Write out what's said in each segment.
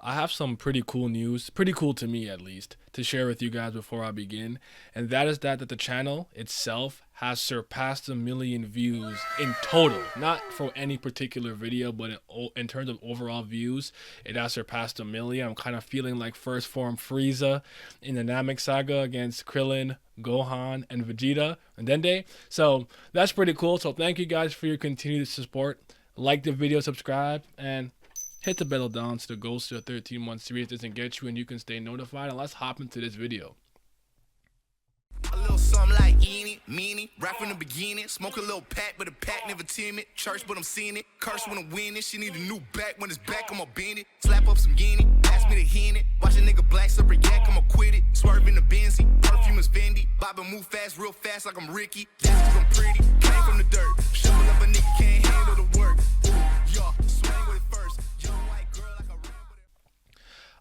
I have some pretty cool news, pretty cool to me at least, to share with you guys before I begin. And that is that the channel itself has surpassed 1 million views in total. Not for any particular video, but in terms of overall views, it has surpassed 1 million. I'm kind of feeling like first form Frieza in the Namek saga against Krillin, Gohan, and Vegeta and Dende. So that's pretty cool. So thank you guys for your continued support. Like the video, subscribe, and hit the bell down so the Ghost of the 13-month series doesn't get you and you can stay notified. And let's hop into this video. A little something like eeny, meeny, right from the beginning. Smoke a little pack, but the pack never timid. Church, but I'm seeing it. Curse when I'm winning. She need a new back. When it's back, I'ma bend it. Slap up some guinea. Ask me to hit it. Watch a nigga black super yak, I'ma quit it. Swerve in the Benzie. Perfume is Fendi. Bobbin' move fast, real fast like I'm Ricky. That's 'cause I'm pretty. Came from the dirt. Shovel up a nigga can't handle the work. Ooh, y'all, swing with it first. Young white girl like a ramble.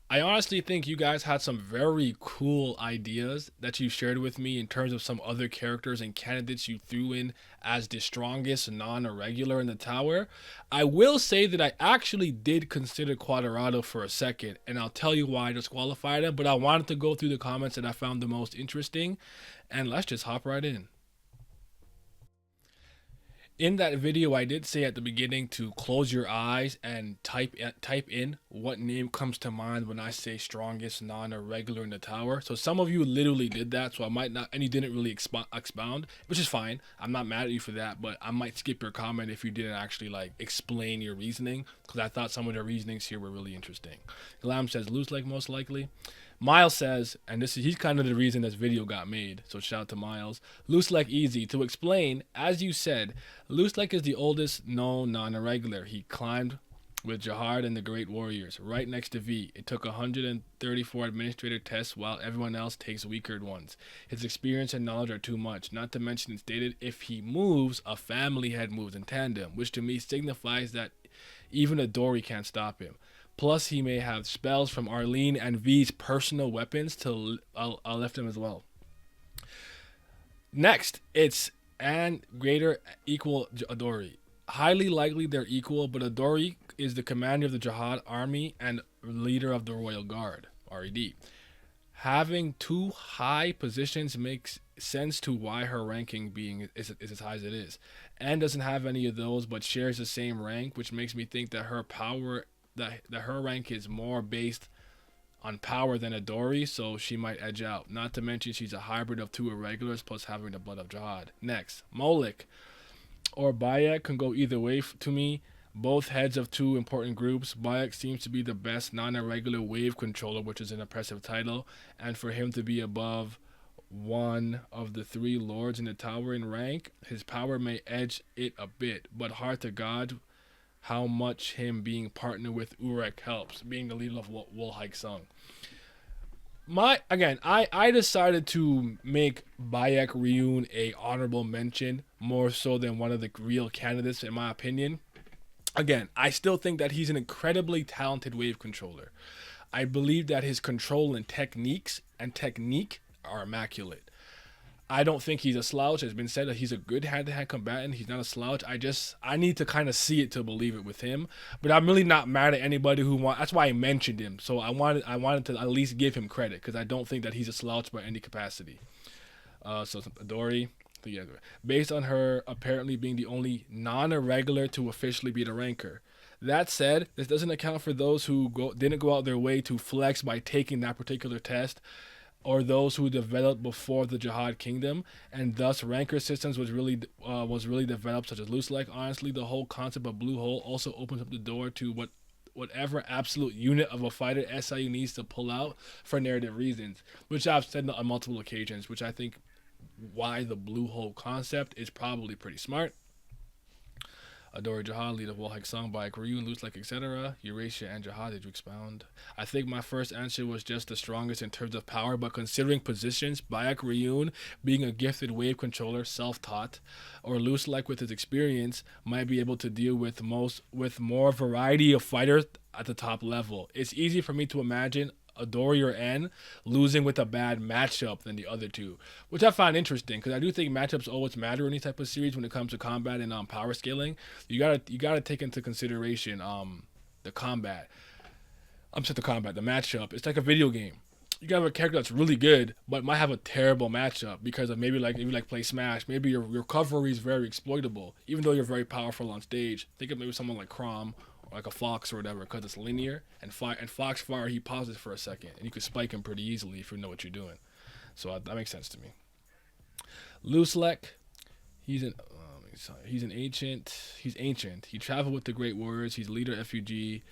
I honestly think you guys had some very cool ideas that you shared with me in terms of some other characters and candidates you threw in as the strongest non-irregular in the tower. I will say that I actually did consider Quadrado for a second, and I'll tell you why I disqualified him, but I wanted to go through the comments that I found the most interesting, and let's just hop right in. In that video, I did say at the beginning to close your eyes and type in what name comes to mind when I say strongest non-irregular in the tower. So some of you literally did that, so I might not, and you didn't really expound, which is fine. I'm not mad at you for that, but I might skip your comment if you didn't actually like explain your reasoning, because I thought some of the reasonings here were really interesting. Lamb says loose like most likely. Miles says, and he's kind of the reason this video got made, so shout out to Miles. Loose like easy. To explain, as you said, Loose like is the oldest known non-irregular. He climbed with Jahad and the Great Warriors, right next to V. It took 134 administrator tests while everyone else takes weaker ones. His experience and knowledge are too much. Not to mention it's stated if he moves, a family head moves in tandem, which to me signifies that even a Dory can't stop him. Plus, he may have spells from Arlene and V's personal weapons to lift him as well. Next, it's and greater equal Adori. Highly likely they're equal, but Adori is the commander of the Jahad army and leader of the Royal Guard, RED. Having two high positions makes sense to why her ranking is as high as it is. Anne doesn't have any of those, but shares the same rank, which makes me think that her power, that her rank is more based on power than Adori, so she might edge out. Not to mention she's a hybrid of two irregulars plus having the blood of Jahad. Next, Molik or Baek can go either way to me. Both heads of two important groups. Baek seems to be the best non-irregular wave controller, which is an impressive title, and for him to be above one of the three lords in the tower in rank, his power may edge it a bit, but hard to God how much him being partnered with Urek helps, being the leader of Haigh-Rankers. I decided to make Baek Ryun a honorable mention more so than one of the real candidates in my opinion. Again, I still think that he's an incredibly talented wave controller. I believe that his control and technique are immaculate. I don't think he's a slouch. It's been said that he's a good hand-to-hand combatant. He's not a slouch. I need to kind of see it to believe it with him. But I'm really not mad at anybody who wants. That's why I mentioned him. So I wanted to at least give him credit because I don't think that he's a slouch by any capacity. So Dory, based on her apparently being the only non-irregular to officially be the ranker. That said, this doesn't account for those who didn't go out their way to flex by taking that particular test, or those who developed before the Jahad Kingdom, and thus ranker systems was really developed, such as Loose Like. Honestly, the whole concept of Blue Hole also opens up the door to whatever absolute unit of a fighter SIU needs to pull out for narrative reasons, which I've said on multiple occasions, which I think why the Blue Hole concept is probably pretty smart. Adore Jahad, lead of Haigh-Rankers, Baek Ryun, Loose Like, etc. Eurasia and Jahad, did you expound? I think my first answer was just the strongest in terms of power, but considering positions, Baek Ryun being a gifted wave controller, self-taught, or Loose Like with his experience, might be able to deal with more variety of fighters at the top level. It's easy for me to imagine Adori or N losing with a bad matchup than the other two, which I find interesting because I do think matchups always matter in any type of series when it comes to combat and power scaling. You gotta take into consideration the combat. I'm set to combat the matchup. It's like a video game. You can have a character that's really good, but might have a terrible matchup because of maybe like if you like play Smash, maybe your recovery is very exploitable, even though you're very powerful on stage. Think of maybe someone like Chrom or like a Fox or whatever, because it's linear and Fox fire he pauses for a second and you can spike him pretty easily if you know what you're doing. So that makes sense to me. Looselek, he's an ancient. He's ancient. He traveled with the great warriors. He's leader F.U.G.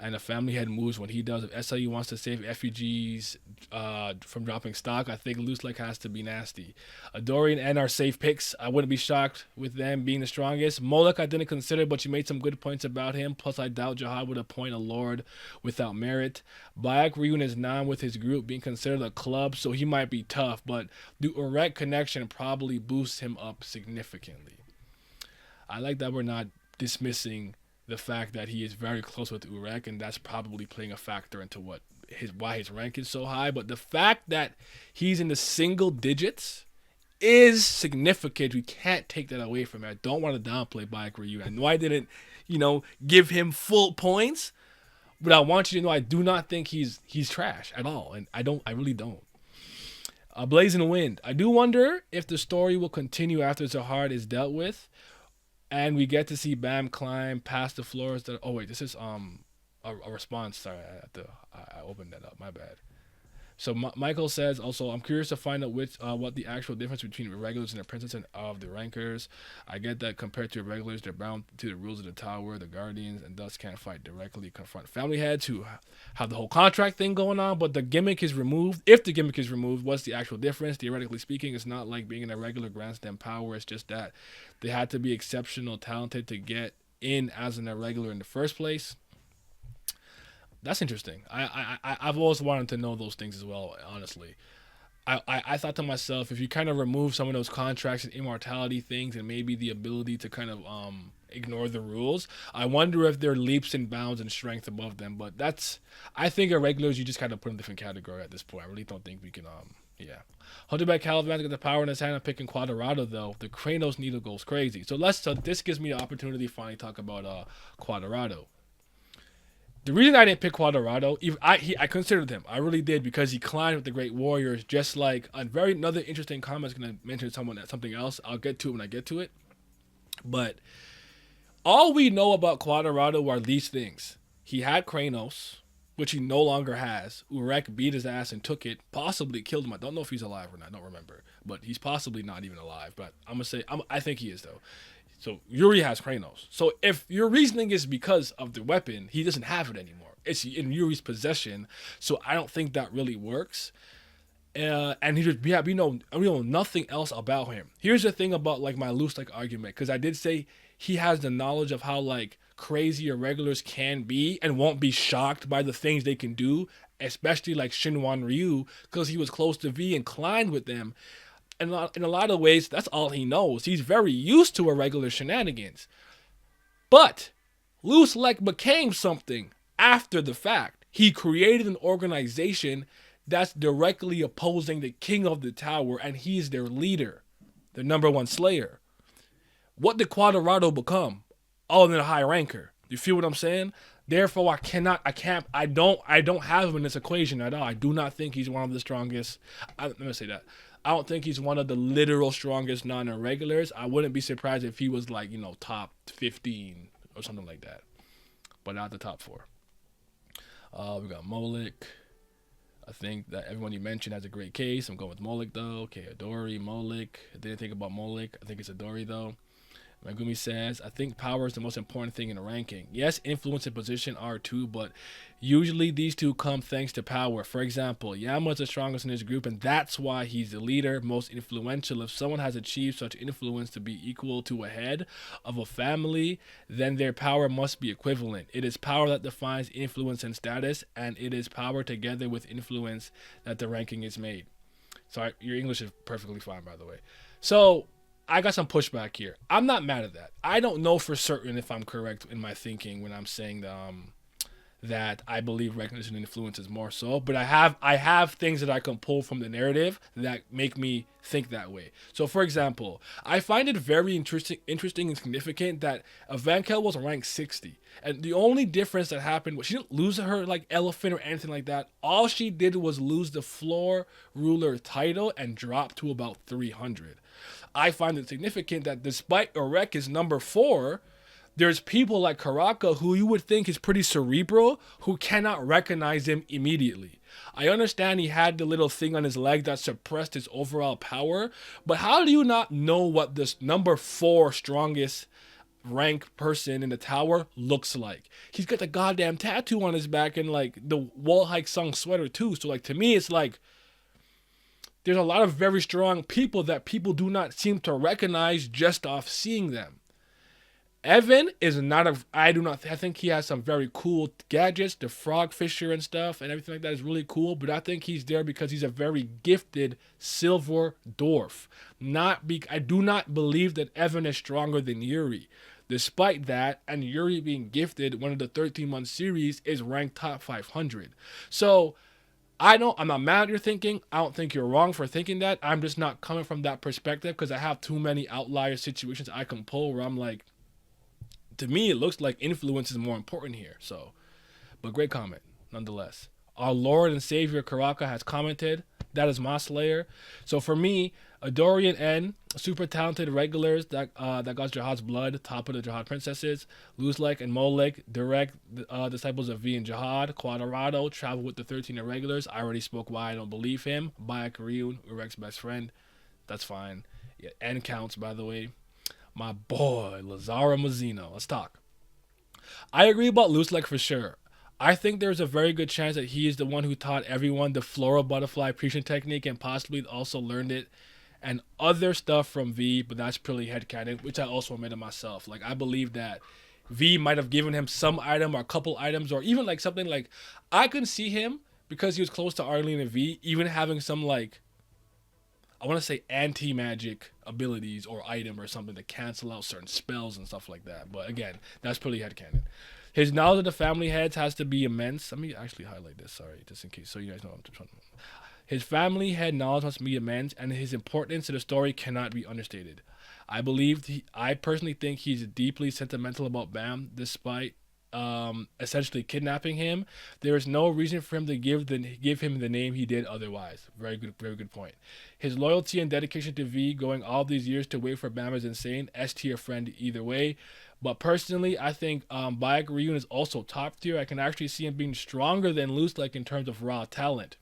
And the family head moves when he does. If SLU wants to save F.U.G's from dropping stock, I think Looselek has to be nasty. Adorian and our safe picks. I wouldn't be shocked with them being the strongest. Molek I didn't consider, but you made some good points about him. Plus, I doubt Jahad would appoint a lord without merit. Baek Ryun is non with his group being considered a club, so he might be tough. But the Urek connection probably boosts him up significantly. I like that we're not dismissing the fact that he is very close with Urek, and that's probably playing a factor into why his rank is so high. But the fact that he's in the single digits is significant. We can't take that away from him. I don't want to downplay Baek Ryun. I know I didn't, give him full points, but I want you to know I do not think he's trash at all, and I really don't. Blazing Wind. I do wonder if the story will continue after Jahad is dealt with. And we get to see Bam climb past the floors. Oh wait, this is a response. Sorry, I opened that up. My bad. So Michael says also, I'm curious to find out what the actual difference between irregulars and the princess and of the rankers. I get that compared to irregulars, they're bound to the rules of the tower, the guardians, and thus can't fight directly, confront family heads who have the whole contract thing going on. But the gimmick is removed. If the gimmick is removed, what's the actual difference? Theoretically speaking, it's not like being an irregular grants them power. It's just that they had to be exceptional, talented to get in as an irregular in the first place. That's interesting. I've always wanted to know those things as well, honestly. I thought to myself, if you kind of remove some of those contracts and immortality things and maybe the ability to kind of ignore the rules, I wonder if there are leaps and bounds and strength above them. But I think irregulars, you just kind of put in a different category at this point. I really don't think we can, Hunterback Caliban got the power in his hand. I'm picking Quadrado, though. The Kranos needle goes crazy. So this gives me the opportunity to finally talk about Quadrado. The reason I didn't pick Quadrado, I considered him. I really did, because he climbed with the Great Warriors, just like another interesting comment. I'm going to mention something else. I'll get to it when I get to it. But all we know about Quadrado are these things. He had Kranos, which he no longer has. Urek beat his ass and took it, possibly killed him. I don't know if he's alive or not. I don't remember. But he's possibly not even alive. But I'm going to say, I think he is, though. So Yuri has Kranos. So if your reasoning is because of the weapon, he doesn't have it anymore. It's in Yuri's possession. So I don't think that really works. And we know nothing else about him. Here's the thing about like my loose like argument, because I did say he has the knowledge of how like crazy irregulars can be and won't be shocked by the things they can do, especially like Shinwan Ryu, because he was close to V and climbed with them. And in a lot of ways, that's all he knows. He's very used to irregular shenanigans. But Looselek became something after the fact. He created an organization that's directly opposing the king of the tower, and he's their leader, the number one slayer. What did Quadrado become? Other than a high ranker. You feel what I'm saying? Therefore, I don't have him in this equation at all. I do not think he's one of the strongest. Let me say that. I don't think he's one of the literal strongest non-irregulars. I wouldn't be surprised if he was like, top 15 or something like that. But not the top 4. We got Molek. I think that everyone you mentioned has a great case. I'm going with Molek, though. Okay, Adori, Molek. I didn't think about Molek. I think it's Adori, though. Megumi says, I think power is the most important thing in a ranking. Yes, influence and position are too, but usually these two come thanks to power. For example, Yama is the strongest in his group, and that's why he's the leader, most influential. If someone has achieved such influence to be equal to a head of a family, then their power must be equivalent. It is power that defines influence and status, and it is power together with influence that the ranking is made. Sorry, your English is perfectly fine, by the way. So I got some pushback here. I'm not mad at that. I don't know for certain if I'm correct in my thinking when I'm saying that I believe recognition influences more so. But I have things that I can pull from the narrative that make me think that way. So for example, I find it very interesting and significant that Evanka was ranked 60. And the only difference that happened was she didn't lose her like elephant or anything like that. All she did was lose the floor ruler title and drop to about 300. I find it significant that despite Irek is number 4, there's people like Karaka who you would think is pretty cerebral who cannot recognize him immediately. I understand he had the little thing on his leg that suppressed his overall power, but how do you not know what this number 4 strongest rank person in the tower looks like? He's got the goddamn tattoo on his back and like the Wall Hike Sung sweater too. So like to me it's like there's a lot of very strong people that people do not seem to recognize just off seeing them. Evan is not I think he has some very cool gadgets, the frog fisher and stuff and everything like that is really cool, but I think he's there because he's a very gifted silver dwarf. I do not believe that Evan is stronger than Yuri. Despite that, and Yuri being gifted, one of the 13-month series is ranked top 500. So I'm not mad at your thinking. I don't think you're wrong for thinking that. I'm just not coming from that perspective because I have too many outlier situations I can pull where I'm like, to me, it looks like influence is more important here. So, but great comment, nonetheless. Our Lord and Savior Karaka has commented. That is my Slayer. So for me, Adori and N, super talented regulars that got Jahad's blood, top of the Jahad princesses. Luzlek and Molek, direct disciples of V and Jahad. Quadrado, travel with the 13 irregulars. I already spoke why I don't believe him. Baek Ryun, Urek's best friend. That's fine. Yeah, N counts, by the way. My boy, Lazara Mazzino. Let's talk. I agree about Luzlek for sure. I think there's a very good chance that he is the one who taught everyone the floral butterfly preaching technique and possibly also learned it and other stuff from V, but that's purely headcanon, which I also admitted myself. Like, I believe that V might have given him some item or a couple items or even like something like, I could see him, because he was close to Arlene and V, even having some like, I want to say anti-magic abilities or item or something to cancel out certain spells and stuff like that. But again, that's pretty headcanon. His knowledge of the family heads has to be immense. Let me actually highlight this, sorry, just in case, so you guys know what I'm trying to. His family head knowledge must be immense, and his importance to the story cannot be understated. I personally think he's deeply sentimental about Bam, despite essentially kidnapping him. There is no reason for him to give him the name he did otherwise. Very good point. His loyalty and dedication to V, going all these years to wait for Bam, is insane. S tier friend either way. But personally, I think Baek Ryun is also top tier. I can actually see him being stronger than Luzlek in terms of raw talent.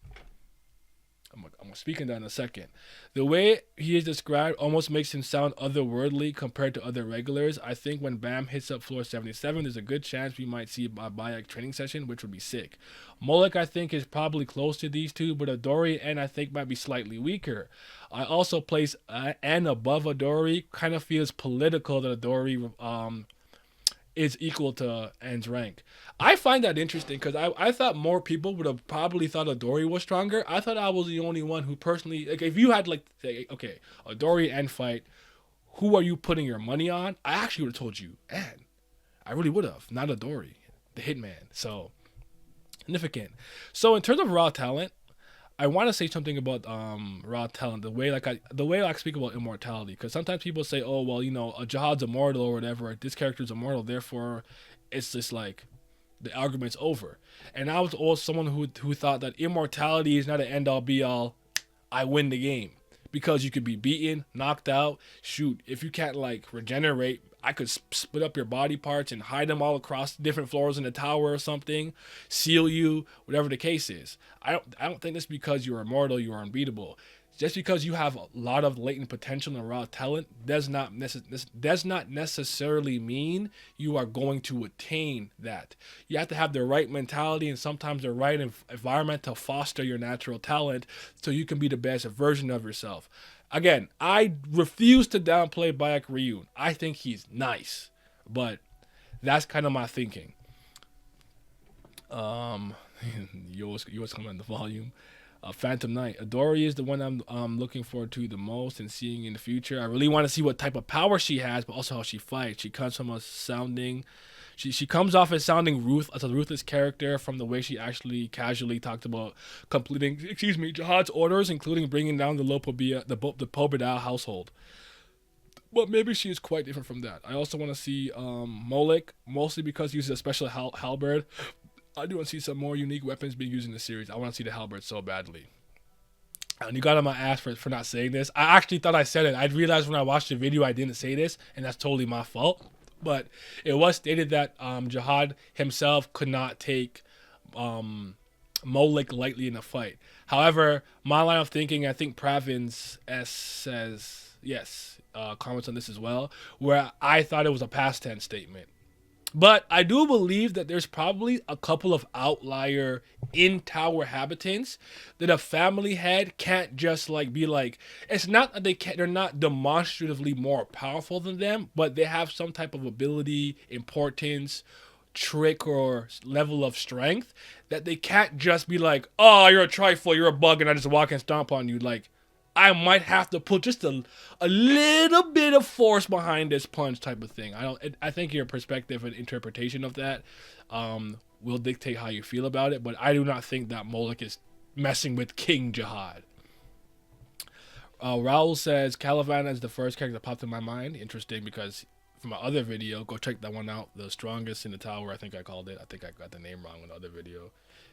I'm going to speak on that in a second. The way he is described almost makes him sound otherworldly compared to other regulars. I think when Bam hits up floor 77, there's a good chance we might see a Baek training session, which would be sick. Molek, I think, is probably close to these two, but Adori and I think might be slightly weaker. I also place N above Adori. Kind of feels political that Adori is equal to N's rank. I find that interesting because I thought more people would have probably thought Adori was stronger. I thought I was the only one who personally, like, if you had like, say, okay, Adori and fight, who are you putting your money on? I actually would have told you N. I really would have, not Adori, the hitman. So significant. So in terms of raw talent, I want to say something about raw talent, the way I speak about immortality, because sometimes people say, oh, well, you know, Jahad's immortal or whatever, this character's immortal, therefore it's just like the argument's over. And I was always someone who thought that immortality is not an end-all be-all, I win the game, because you could be beaten, knocked out, shoot, if you can't like regenerate, I could split up your body parts and hide them all across different floors in the tower or something, seal you, whatever the case is. I don't think that's because you're immortal, you are unbeatable. Just because you have a lot of latent potential and raw talent does not necessarily mean you are going to attain that. You have to have the right mentality and sometimes the right environment to foster your natural talent so you can be the best version of yourself. Again, I refuse to downplay Baek Ryun. I think he's nice, but that's kind of my thinking. You always come on the volume. Phantom Knight. Adori is the one I'm looking forward to the most and seeing in the future. I really want to see what type of power she has, but also how she fights. She comes from a She comes off as sounding as a ruthless character from the way she actually casually talked about completing, Jahad's orders, including bringing down the Pobeda household. But maybe she is quite different from that. I also want to see Molik, mostly because he uses a special halberd. I do want to see some more unique weapons being used in the series. I want to see the halberd so badly. And you got on my ass for not saying this. I actually thought I said it. I realized when I watched the video I didn't say this, and that's totally my fault. But it was stated that Jahad himself could not take Molik lightly in a fight. However, my line of thinking, I think Pravins S says, yes, comments on this as well, where I thought it was a past tense statement. But I do believe that there's probably a couple of outlier in-tower habitants that a family head can't just be like, it's not that they're not demonstratively more powerful than them, but they have some type of ability, importance, trick, or level of strength that they can't just be like, oh, you're a trifle, you're a bug, and I just walk and stomp on you. Like, I might have to put just a little bit of force behind this punch type of thing. I think your perspective and interpretation of that will dictate how you feel about it, but I do not think that Molik is messing with King Jahad. Raul says Caliban is the first character that popped in my mind. Interesting, because from my other video, go check that one out. The strongest in the tower, I think I called it. I think I got the name wrong in the other video.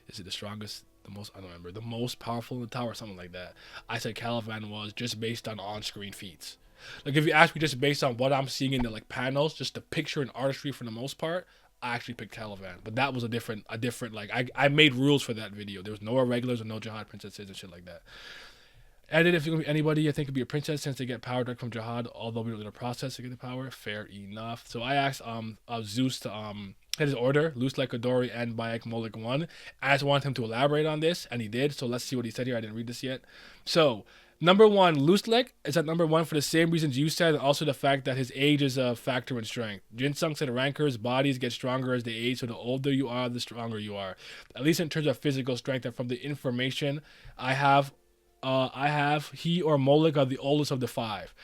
Is it the strongest? The most? I don't remember. The most powerful in the tower, something like that. I said Caliban was just based on screen feats. Like, if you ask me just based on what I'm seeing in the panels, just the picture and artistry for the most part, I actually picked Caliban. But that was a different I made rules for that video. There was no irregulars or no Jahad princesses and shit like that. Edit, if it's going to be anybody, I think it could be a princess since they get power direct from Jahad, although we don't need a process to get the power. Fair enough. So I asked Zeus to hit his order, loose like Adori and Baek Molik 1. I just wanted him to elaborate on this, and he did. So let's see what he said here. I didn't read this yet. So, number 1, Lustek is at number 1 for the same reasons you said, and also the fact that his age is a factor in strength. Jinsung said rankers' bodies get stronger as they age, so the older you are, the stronger you are. At least in terms of physical strength, and from the information I have, he or Molik are the oldest of the 5.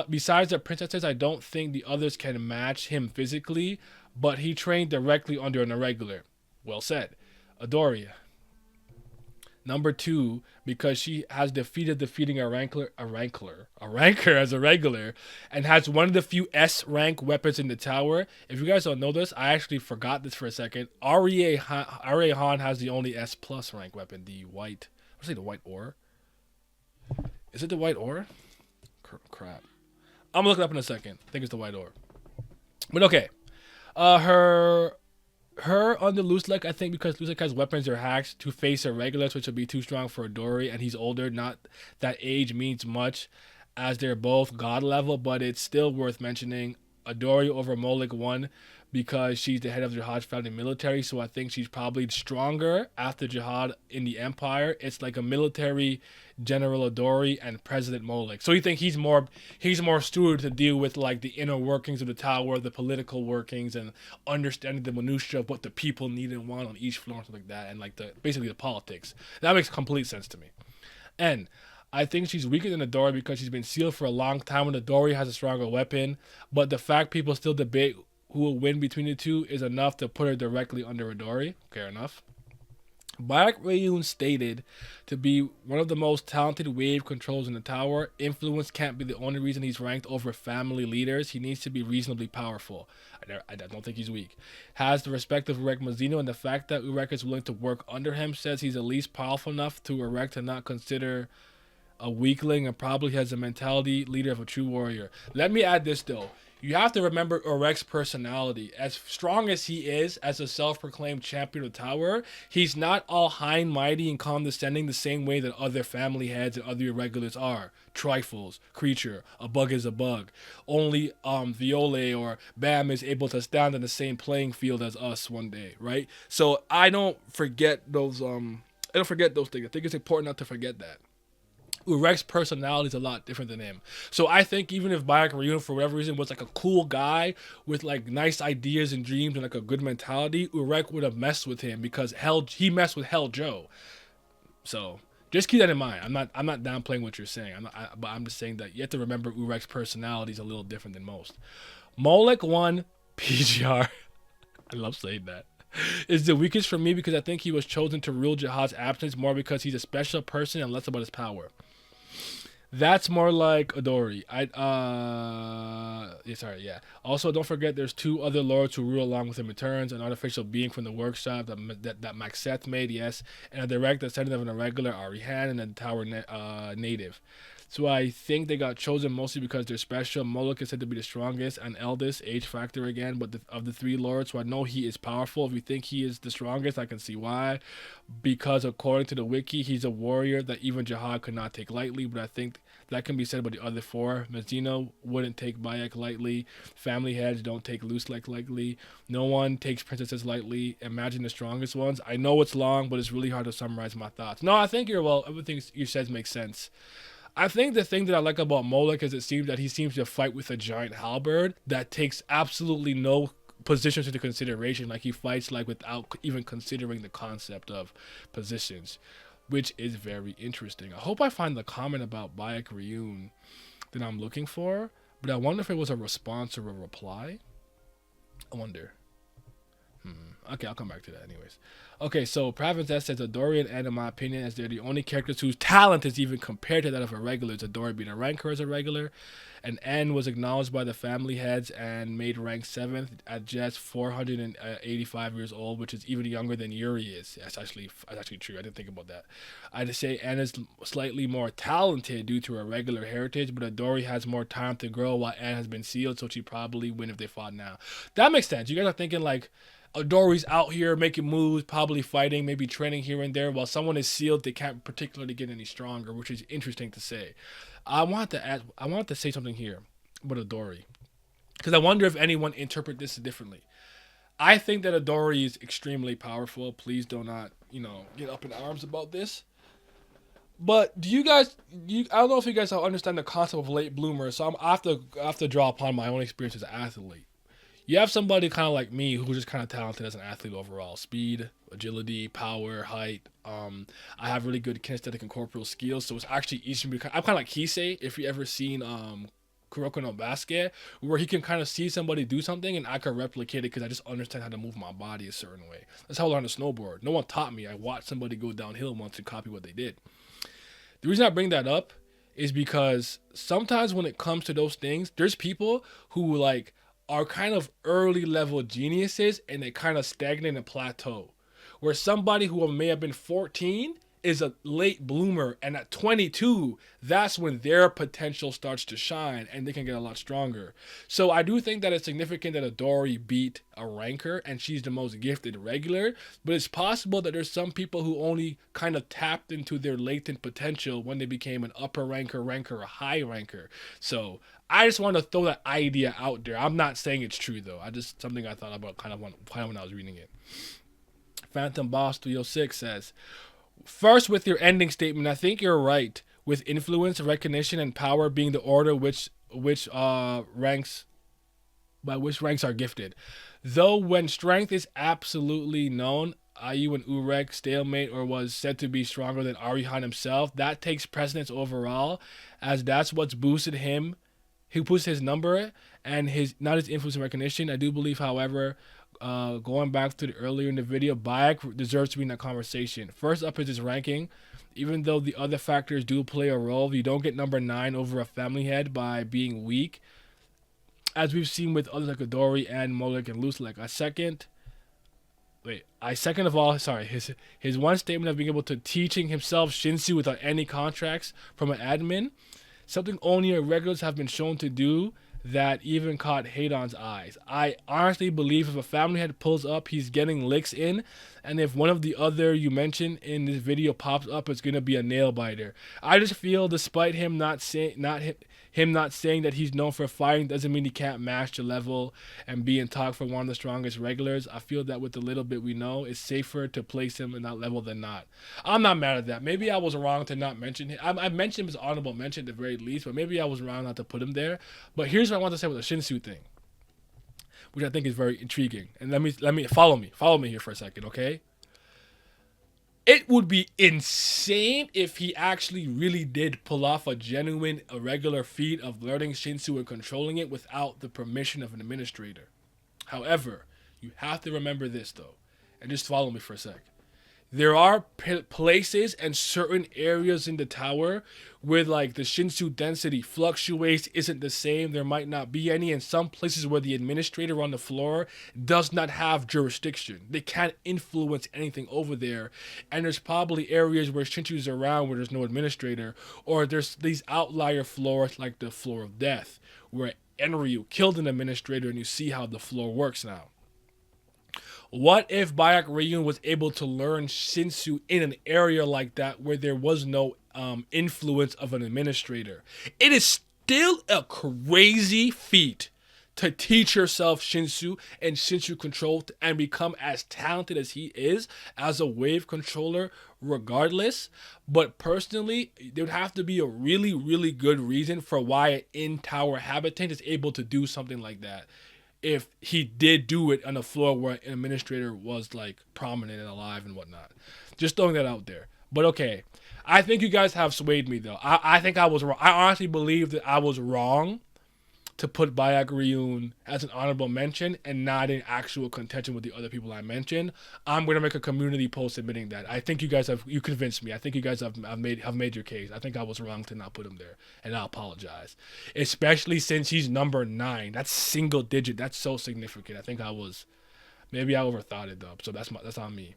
Besides the princesses, I don't think the others can match him physically, but he trained directly under an irregular. Well said. Adoria. Number 2, because she has defeating a ranker as a regular, and has one of the few S rank weapons in the tower. If you guys don't know this, I actually forgot this for a second. Aria Han has the only S plus rank weapon, the white ore. Is it the white ore? Crap. I'm gonna look it up in a second. I think it's the white ore. But okay. Her on the Lustek, I think because Lustek has weapons or hacks to face irregulars, which would be too strong for Adori, and he's older. Not that age means much, as they're both god level, but it's still worth mentioning. Adori over Molik 1 because she's the head of Jahad's founding military, so I think she's probably stronger after Jahad in the Empire. It's like a military General Adori and President Molik. So you think he's more suited to deal with the inner workings of the tower, the political workings, and understanding the minutia of what the people need and want on each floor and stuff like that, and basically the politics. That makes complete sense to me. And I think she's weaker than Adori because she's been sealed for a long time and Adori has a stronger weapon, but the fact people still debate who will win between the two is enough to put her directly under Adori. Fair enough. Baek Ryun stated to be one of the most talented wave controls in the tower. Influence can't be the only reason he's ranked over family leaders. He needs to be reasonably powerful. I don't think he's weak. Has the respect of Urek Mazino, and the fact that Urek is willing to work under him says he's at least powerful enough to Urek to not consider a weakling, and probably has a mentality leader of a true warrior. Let me add this though. You have to remember Urek's personality. As strong as he is as a self-proclaimed champion of the tower, he's not all high and mighty and condescending the same way that other family heads and other irregulars are. Trifles, creature, a bug is a bug. Only Viole or Bam is able to stand on the same playing field as us one day, right? So I don't forget those things. I think it's important not to forget that. Urek's personality is a lot different than him. So I think even if Baek Ryun, for whatever reason, was a cool guy with nice ideas and dreams and a good mentality, Urek would have messed with him because he messed with Hell Joe. So just keep that in mind. I'm not downplaying what you're saying. But I'm just saying that you have to remember Urek's personality is a little different than most. Molik 1 PGR. I love saying that. Is the weakest for me because I think he was chosen to rule Jahad's absence more because he's a special person and less about his power. That's more like Adori. Yeah, sorry, yeah. Also, don't forget there's two other lords who rule along with him in turns, an artificial being from the workshop that Maxeth made, yes, and a direct descendant of an irregular Arihan and a tower native. So I think they got chosen mostly because they're special. Moloch is said to be the strongest and eldest, age factor again, but of the three lords, so I know he is powerful. If you think he is the strongest, I can see why. Because according to the wiki, he's a warrior that even Jahad could not take lightly, but I think that can be said about the other four. Mazzino wouldn't take Bayek lightly. Family heads don't take Lusek lightly. No one takes princesses lightly. Imagine the strongest ones. I know it's long, but it's really hard to summarize my thoughts. No, I think everything you said makes sense. I think the thing that I like about Moloch is it seems that he seems to fight with a giant halberd that takes absolutely no positions into consideration. Like he fights like without even considering the concept of positions, which is very interesting. I hope I find the comment about Baek Ryun that I'm looking for, but I wonder if it was a response or a reply. I wonder. Okay, I'll come back to that anyways. Okay, so Pravin says Adori and N, in my opinion, as they're the only characters whose talent is even compared to that of a regular. Adori being a ranker as a regular, and N was acknowledged by the family heads and made rank 7th at just 485 years old, which is even younger than Yuri is. That's actually true. I didn't think about that. I'd say N is slightly more talented due to her regular heritage, but Adori has more time to grow while N has been sealed, so she'd probably win if they fought now. That makes sense. You guys are thinking like, Adori's out here making moves, probably fighting, maybe training here and there. While someone is sealed, they can't particularly get any stronger, which is interesting to say. I want to say something here about Adori, because I wonder if anyone interpret this differently. I think that Adori is extremely powerful. Please do not, get up in arms about this. But do you guys? I don't know if you guys understand the concept of late bloomer. So I have to draw upon my own experience as an athlete. You have somebody kind of like me who's just kind of talented as an athlete overall. Speed, agility, power, height. I have really good kinesthetic and corporal skills, so it's actually easy because I'm kind of like Kisei, if you ever seen Kuroko no Basket, where he can kind of see somebody do something and I can replicate it because I just understand how to move my body a certain way. That's how I learned to snowboard. No one taught me. I watched somebody go downhill once and copy what they did. The reason I bring that up is because sometimes when it comes to those things, there's people who are kind of early level geniuses and they kind of stagnate and plateau. Where somebody who may have been 14 is a late bloomer, and at 22, that's when their potential starts to shine and they can get a lot stronger. So I do think that it's significant that Adori beat a ranker and she's the most gifted regular, but it's possible that there's some people who only kind of tapped into their latent potential when they became an upper ranker, a high ranker. So I just want to throw that idea out there. I'm not saying it's true though. Something I thought about kind of when I was reading it. Phantom Boss 306 says, first, with your ending statement, I think you're right. With influence, recognition, and power being the order which ranks are gifted. Though when strength is absolutely known, i.e. when Urek stalemate or was said to be stronger than Arihan himself, that takes precedence overall, as that's what's boosted him. He boosted his number and not his influence and recognition. I do believe, however, going back to the earlier in the video, Bayek deserves to be in that conversation. First up is his ranking. Even though the other factors do play a role, you don't get number 9 over a family head by being weak, as we've seen with others like Adori and Moloch and Lusek. His one statement of being able to teaching himself Shinsu without any contracts from an admin, something only irregulars have been shown to do, that even caught Heidon's eyes. I honestly believe if a family head pulls up, he's getting licks in, and if one of the other you mentioned in this video pops up, it's gonna be a nail biter. I just feel, despite him not saying that he's known for fighting, doesn't mean he can't match the level and be in talk for one of the strongest regulars. I feel that with the little bit we know, it's safer to place him in that level than not. I'm not mad at that. Maybe I was wrong to not mention him. I mentioned him as honorable mention at the very least, but maybe I was wrong not to put him there. But here's what I want to say with the Shinsu thing, which I think is very intriguing. And let me follow me here for a second, okay? It would be insane if he actually really did pull off a genuine irregular feat of learning Shinsu and controlling it without the permission of an administrator. However, You have to remember this, though. And just follow me for a sec. There are places and certain areas in the tower where like the Shinsu density fluctuates, isn't the same. There might not be any. In some places where the administrator on the floor does not have jurisdiction. They can't influence anything over there. And there's probably areas where Shinsu's around where there's no administrator. Or there's these outlier floors like the floor of death where Enryu killed an administrator and you see how the floor works now. What if Baek Ryun was able to learn Shinsu in an area like that where there was no influence of an administrator? It is still a crazy feat to teach yourself Shinsu and Shinsu control and become as talented as he is as a wave controller regardless. But personally, there would have to be a really, really good reason for why an in-tower habitant is able to do something like that. If he did do it on a floor where an administrator was like prominent and alive and whatnot. Just throwing that out there. But okay, I think you guys have swayed me though. I think I was wrong. I honestly believe that I was wrong to put Baek Ryun as an honorable mention and not in actual contention with the other people I mentioned. I'm gonna make a community post admitting that. I think you convinced me. I think you guys have made your case. I think I was wrong to not put him there, and I apologize. Especially since he's number 9. That's single digit. That's so significant. I think maybe I overthought it though. So that's on me.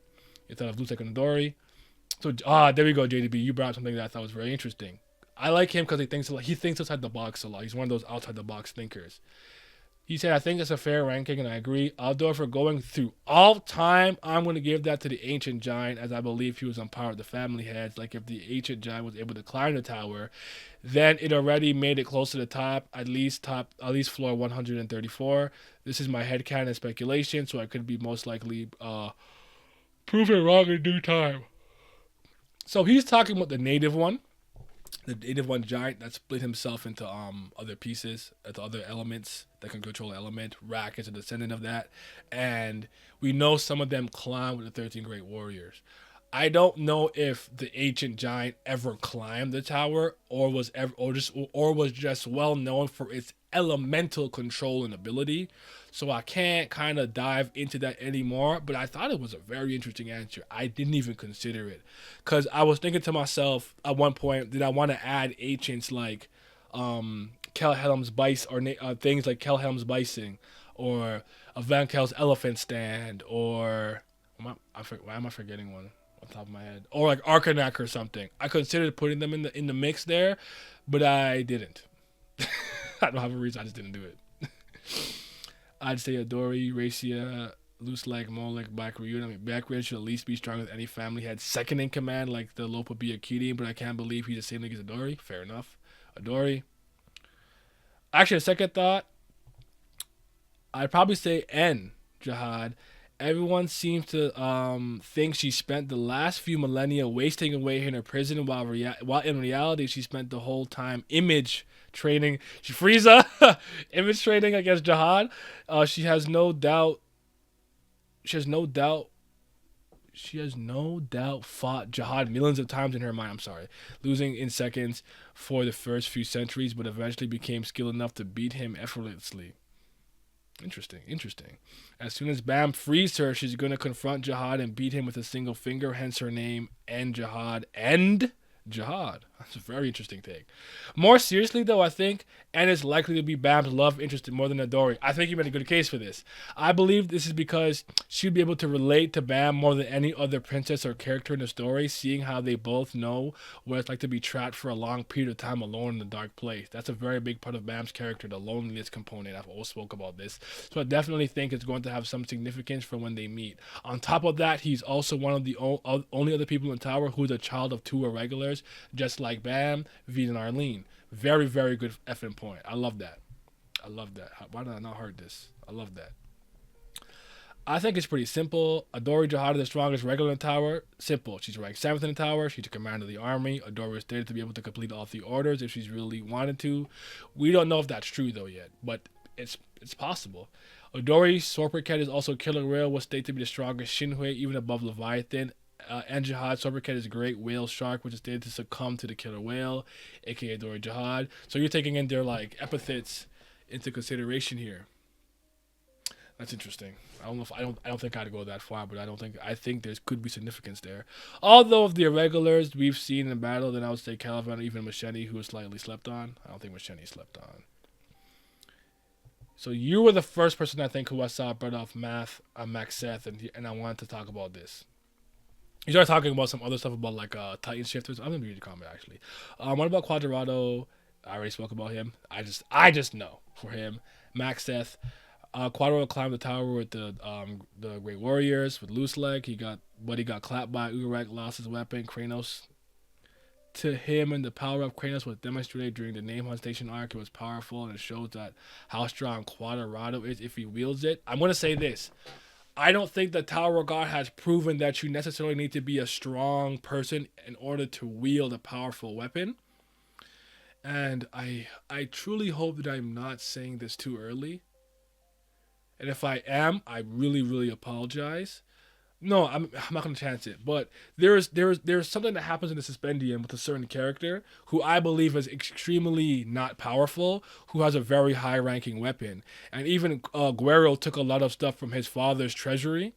Instead of Lusek and Dori. So there we go, JDB. You brought something that I thought was very interesting. I like him because he thinks outside the box a lot. He's one of those outside the box thinkers. He said, I think it's a fair ranking, and I agree. Although for going through all time, I'm going to give that to the Ancient Giant, as I believe he was on par with the family heads. Like, if the Ancient Giant was able to climb the tower, then it already made it close to the top, at least floor 134. This is my headcanon and speculation, so I could be most likely proven wrong in due time. So he's talking about the native one. The native one giant that split himself into other pieces, into other elements that can control element. Rack is a descendant of that. And we know some of them climb with the 13 Great Warriors. I don't know if the ancient giant ever climbed the tower or was just well known for its elemental control and ability. So I can't kind of dive into that anymore, but I thought it was a very interesting answer. I didn't even consider it because I was thinking to myself at one point, did I want to add ancients like Kelhelm's Bice or things like Kelhelm's Bison or Vankel's Elephant Stand or why am I forgetting one on top of my head, or like Arcanak or something. I considered putting them in the mix there, but I didn't. I don't have a reason. I just didn't do it. I'd say Adori, Racia, Loose Leg, Molek, Baek Ryun. I mean, Baek Ryun should at least be stronger than any family head second in command, like the Lopa Biakiti, but I can't believe he's the same league as Adori. Fair enough. Adori. Actually, a second thought, I'd probably say N, Jahad. Everyone seems to think she spent the last few millennia wasting away in her prison, while in reality she spent the whole time image training. Frieza image training against Jahad. She has no doubt fought Jahad millions of times in her mind. I'm sorry, losing in seconds for the first few centuries, but eventually became skilled enough to beat him effortlessly. Interesting. As soon as Bam frees her, she's going to confront Jahad and beat him with a single finger, hence her name, Jahad. That's a very interesting take. More seriously, though, I think Anne is likely to be Bam's love interest more than Adori. I think you made a good case for this. I believe this is because she'd be able to relate to Bam more than any other princess or character in the story, seeing how they both know what it's like to be trapped for a long period of time alone in a dark place. That's a very big part of Bam's character, the loneliness component. I've always spoke about this. So I definitely think it's going to have some significance for when they meet. On top of that, he's also one of the only other people in the tower who's a child of 2 irregulars, just like Bam, Veen, and Arlene. Very, very good effing point. I love that. Why did I not heard this? I love that. I think it's pretty simple. Adori Jahad is the strongest regular in the tower. Simple. She's ranked 7th in the tower. She's a commander of the army. Adori is stated to be able to complete all 3 orders if she's really wanted to. We don't know if that's true though yet, but it's possible. Adori's Sorper Cat is also Killer Whale, was stated to be the strongest Shinhui, even above Leviathan. And Jahad, Sorper Cat is a great whale shark, which is stated to succumb to the killer whale, aka Adori Jahad. So you're taking in their like epithets into consideration here. That's interesting. I don't know if I don't think I'd go that far, but I think there could be significance there. Although of the irregulars we've seen in battle, then I would say Calvin, even Machete, who was slightly slept on. I don't think Machete slept on. So you were the first person I think who I saw brought off Max Seth, and I wanted to talk about this. You started talking about some other stuff about like Titan shifters. I'm gonna read your comment actually. What about Quadrado? I already spoke about him. I just know for him. Max Seth. Quadrado climbed the tower with the Great Warriors with loose leg. He got clapped by Urek, lost his weapon. Kranos to him, and the power of Kranos was demonstrated during the Name Hunt Station arc. It was powerful, and it shows that how strong Quadrado is if he wields it. I'm gonna say this. I don't think the Tower of God has proven that you necessarily need to be a strong person in order to wield a powerful weapon. And I truly hope that I'm not saying this too early. And if I am, I really, really apologize. No, I'm not gonna chance it. But there's something that happens in the Suspendium with a certain character who I believe is extremely not powerful, who has a very high-ranking weapon, and even Guerrero took a lot of stuff from his father's treasury,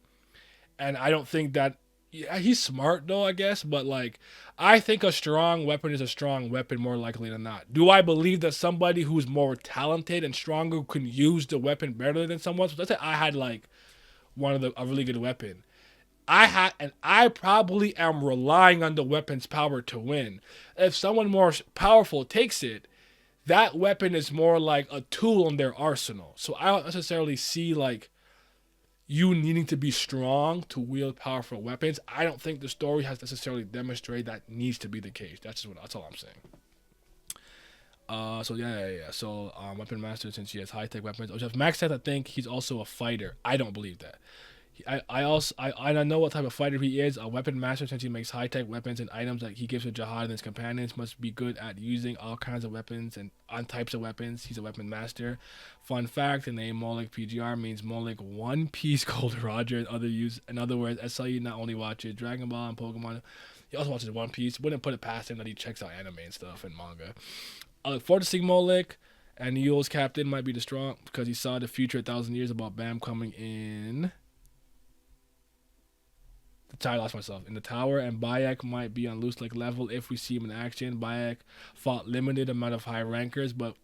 and I don't think that. Yeah, he's smart though, I guess, but like, I think a strong weapon is a strong weapon more likely than not. Do I believe that somebody who's more talented and stronger can use the weapon better than someone? So let's say I had like a really good weapon. I probably am relying on the weapon's power to win. If someone more powerful takes it, that weapon is more like a tool in their arsenal. So I don't necessarily see like you needing to be strong to wield powerful weapons. I don't think the story has necessarily demonstrated that needs to be the case. That's all I'm saying. So weapon master, since he has high tech weapons. Max Seth, I think he's also a fighter. I don't believe that. I don't know what type of fighter he is. A weapon master, since he makes high tech weapons and items that he gives to Jahad and his companions, must be good at using all kinds of weapons and on types of weapons. He's a weapon master. Fun fact: the name Moloch PGR means Moloch One Piece Gold Roger. In other words, SLU not only watches Dragon Ball and Pokemon, he also watches One Piece. Wouldn't put it past him that he checks out anime and stuff and manga. I look forward to seeing Moloch. And Yule's captain might be the strong because he saw the future 1,000 years about Bam coming in. I lost myself in the tower, and Baek might be on loose leg level if we see him in action. Baek fought limited amount of high rankers, but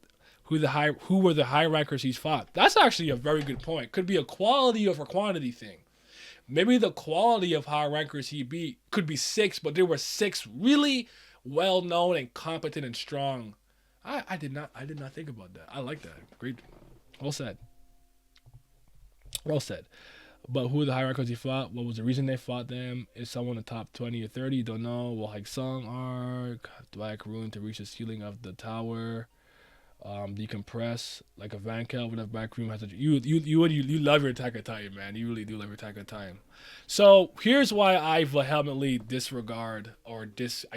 who were the high rankers he's fought? That's actually a very good point. Could be a quality over quantity thing. Maybe the quality of high rankers he beat could be 6, but there were 6 really well known and competent and strong. I did not think about that. I like that. Great. Well said. Well said. But who are the high rankers he fought? What was the reason they fought them? Is someone in the top 20 or 30? Don't know. Will Haig-Sung arc? Baek Ryun to reach the ceiling of the tower? Decompress like a Vankel. Whatever Baek Ryun has. You love your Attack on Titan, man. You really do love your Attack on Titan. So here's why I vehemently disregard, I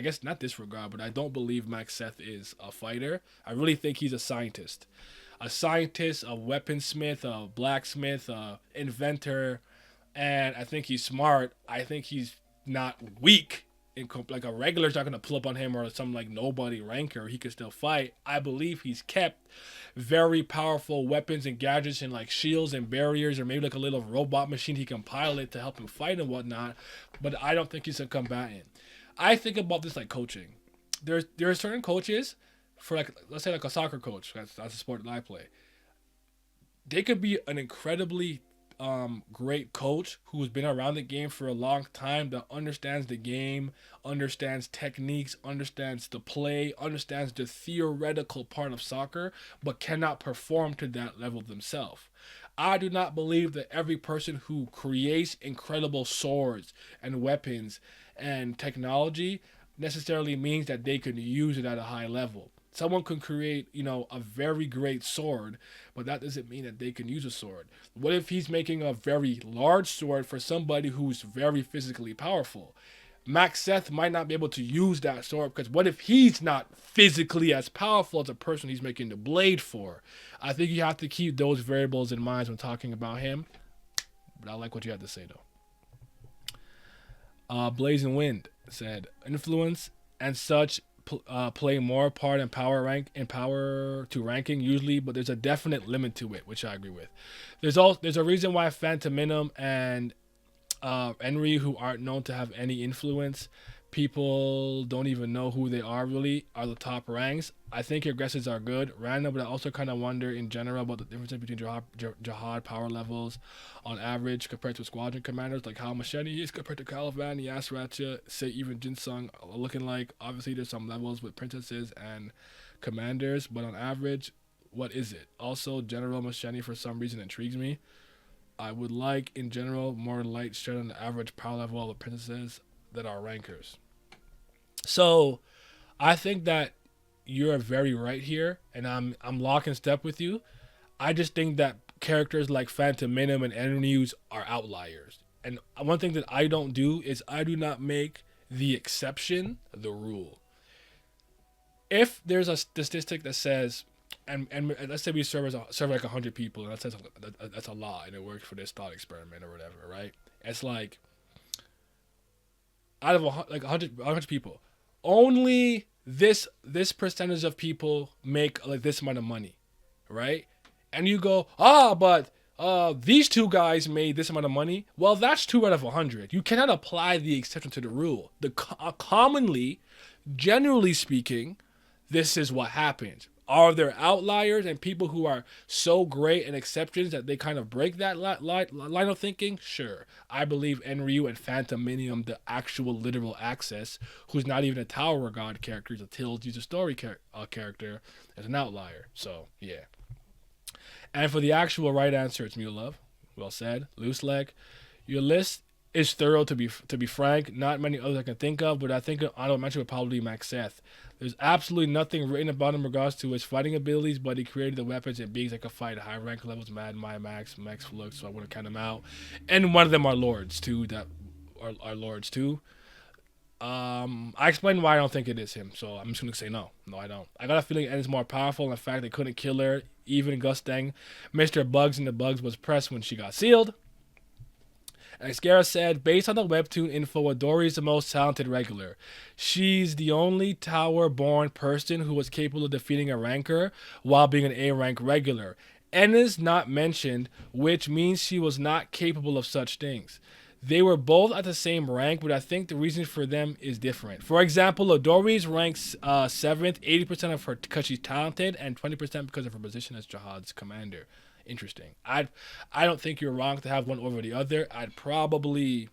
guess not disregard, but I don't believe Max Seth is a fighter. I really think he's a scientist. A scientist, a weaponsmith, a blacksmith, a inventor, and I think he's smart. I think he's not weak. Like a regular's not going to pull up on him or some like nobody ranker. He can still fight. I believe he's kept very powerful weapons and gadgets and like shields and barriers or maybe like a little robot machine he can pilot to help him fight and whatnot. But I don't think he's a combatant. I think about this like coaching. There are certain coaches for like, let's say like a soccer coach, that's a sport that I play. They could be an incredibly great coach who's been around the game for a long time, that understands the game, understands techniques, understands the play, understands the theoretical part of soccer, but cannot perform to that level themselves. I do not believe that every person who creates incredible swords and weapons and technology necessarily means that they can use it at a high level. Someone can create, a very great sword, but that doesn't mean that they can use a sword. What if he's making a very large sword for somebody who's very physically powerful? Max Seth might not be able to use that sword because what if he's not physically as powerful as the person he's making the blade for? I think you have to keep those variables in mind when talking about him. But I like what you have to say, though. Blazing Wind said, influence and such play more part in power to ranking usually, but there's a definite limit to it, which I agree with. There's a reason why Phantom Minim and Enri, who aren't known to have any influence, people don't even know who they are really, are the top ranks. I think your guesses are good, random, but I also kind of wonder in general about the difference between Jahad power levels on average compared to squadron commanders, like how Machete is compared to Caliban, Yasracha, say even Jinsung are looking like. Obviously, there's some levels with princesses and commanders, but on average, what is it? Also, General Machete for some reason intrigues me. I would like, in general, more light shed on the average power level of the princesses that are rankers. So, I think that you're very right here, and I'm lock in step with you. I just think that characters like Phantom Minim and Enryus are outliers. And one thing that I don't do is I do not make the exception the rule. If there's a statistic that says, and let's say we serve like 100 people, and that's a lot, and it works for this thought experiment or whatever, right? It's like out of 100 people, only this percentage of people make like this amount of money, right? And you go, but these two guys made this amount of money. Well, that's 2 out of 100. You cannot apply the exception to the rule. Commonly, generally speaking, this is what happens. Are there outliers and people who are so great and exceptions that they kind of break that line of thinking? Sure. I believe Enryu and Phantom Minim, the actual literal access, who's not even a Tower God character, he's a Tills, he's a story character, is an outlier. So, yeah. And for the actual right answer, it's Mule Love. Well said. Loose Leg. Your list is thorough, to be frank. Not many others I can think of, but I think an honorable mention would probably be Max Seth. There's absolutely nothing written about him in regards to his fighting abilities, but he created the weapons and beings that could fight at high rank levels, Mad, Maya, Max Flux, so I wouldn't count him out. And one of them are lords, too, that are lords, too. I explained why I don't think it is him, so I'm just going to say no. No, I don't. I got a feeling Ed is more powerful, and the fact they couldn't kill her, even Gustang. Mr. Bugs and the Bugs was pressed when she got sealed. And Xcara said, based on the webtoon info, Adori is the most talented regular. She's the only Tower-born person who was capable of defeating a ranker while being an A-rank regular. N is not mentioned, which means she was not capable of such things. They were both at the same rank, but I think the reason for them is different. For example, Adori's ranks 7th, 80% of her because she's talented, and 20% because of her position as Jahad's commander. Interesting. I don't think you're wrong to have one over the other. I'd probably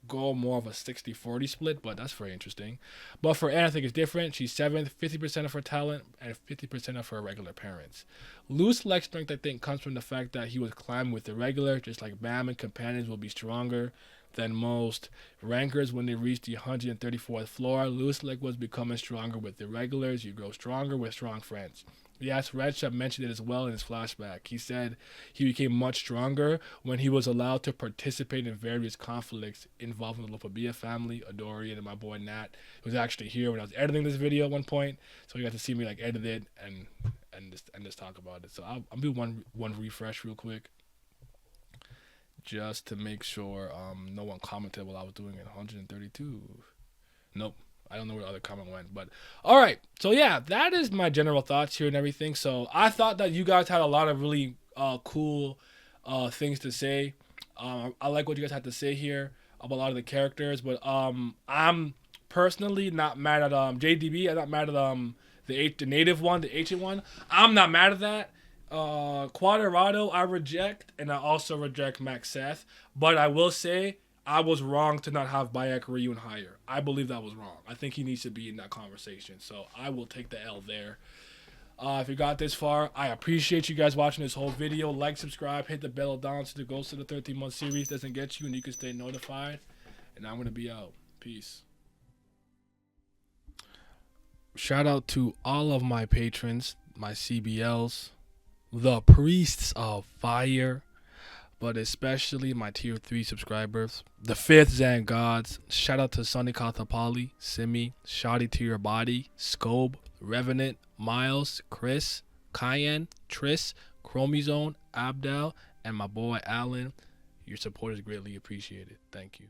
go more of a 60-40 split, but that's very interesting. But for Anne, I think it's different. She's 7th, 50% of her talent, and 50% of her regular parents. Loose leg strength, I think, comes from the fact that he was climbing with the regular, just like Bam and companions will be stronger than most rankers when they reach the 134th floor. Loose leg was becoming stronger with the regulars. You grow stronger with strong friends. Yes, Redshop mentioned it as well in his flashback. He said he became much stronger when he was allowed to participate in various conflicts involving the Lopabia family, Adori, and my boy Nat. He was actually here when I was editing this video at one point, so you got to see me like edit it and just talk about it. So I'll do one refresh real quick, just to make sure no one commented while I was doing it. 132. Nope. I don't know where the other comment went, but all right. So yeah, that is my general thoughts here and everything. So I thought that you guys had a lot of really cool things to say. I like what you guys had to say here about a lot of the characters, but I'm personally not mad at JDB. I'm not mad at the native one, the ancient one. I'm not mad at that. Quadrado I reject, and I also reject Max Seth. But I will say, I was wrong to not have Baek Ryun higher. I believe that was wrong. I think he needs to be in that conversation. So I will take the L there. If you got this far, I appreciate you guys watching this whole video. Like, subscribe, hit the bell down so the Ghost of the 13-month series doesn't get you and you can stay notified. And I'm going to be out. Peace. Shout out to all of my patrons, my CBLs, the Priests of Fire, but especially my tier 3 subscribers, the 5th Zan Gods. Shout out to Sonny Kathapali, Simi, Shoddy to Your Body, Scobe, Revenant, Miles, Chris, Cayenne, Triss, Chromizone, Abdel, and my boy Alan. Your support is greatly appreciated. Thank you.